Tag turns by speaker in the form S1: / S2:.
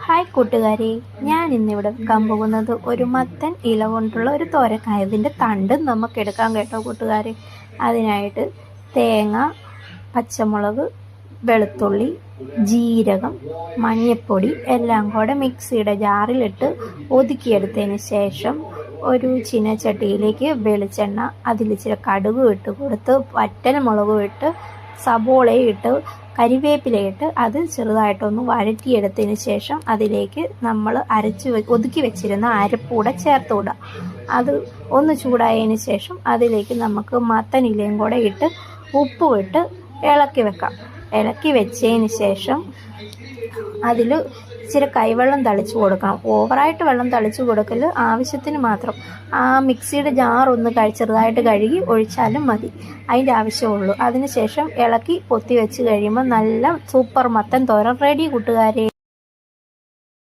S1: Hi കൂട്ടുകാരെ, ഞാൻ ഇന്നിവിടെ വെക്കാൻ പോകുന്നത് ഒരു മത്തൻ ഇല കൊണ്ടുള്ള ഒരു തോരക്കായ. ഇതിൻ്റെ തണ്ട് നമുക്ക് എടുക്കാൻ കേട്ടോ കൂട്ടുകാരെ. അതിനായിട്ട് തേങ്ങ, പച്ചമുളക്, വെളുത്തുള്ളി, ജീരകം, മഞ്ഞൾപ്പൊടി എല്ലാം കൂടെ മിക്സിയുടെ ജാറിലിട്ട് ഒതുക്കിയെടുത്തതിന് ശേഷം ഒരു ചീനച്ചട്ടിയിലേക്ക് വെളിച്ചെണ്ണ, അതിലിച്ചിരി കടുക് ഇട്ട് കൊടുത്ത് വറ്റൽ മുളകും ഇട്ട് സബോളയും ഇട്ട് കരിവേപ്പിലയിട്ട് അത് ചെറുതായിട്ടൊന്ന് വഴറ്റിയെടുത്തതിന് ശേഷം അതിലേക്ക് നമ്മൾ ഒതുക്കി വെച്ചിരുന്ന അരപ്പൂടെ ചേർത്ത് വിടുക. അത് ഒന്ന് ചൂടായതിന് ശേഷം അതിലേക്ക് നമുക്ക് മത്തൻ ഇലയും കൂടെ ഇട്ട് ഉപ്പ് ഇട്ട് ഇളക്കി വെക്കാം. ഇളക്കി വെച്ചതിന് ശേഷം അതിൽ ഇച്ചിരി കൈവെള്ളം തളിച്ച് കൊടുക്കണം. ഓവറായിട്ട് വെള്ളം തളിച്ച് കൊടുക്കൽ, ആവശ്യത്തിന് മാത്രം. ആ മിക്സിയുടെ ജാറൊന്ന് ചെറുതായിട്ട് കഴുകി ഒഴിച്ചാലും മതി, അതിൻ്റെ ആവശ്യമുള്ളൂ. അതിന് ശേഷം ഇളക്കി പൊത്തി വെച്ച് കഴിയുമ്പോൾ നല്ല സൂപ്പർ മത്തൻ തോരൻ റെഡി കൂട്ടുകാരെ.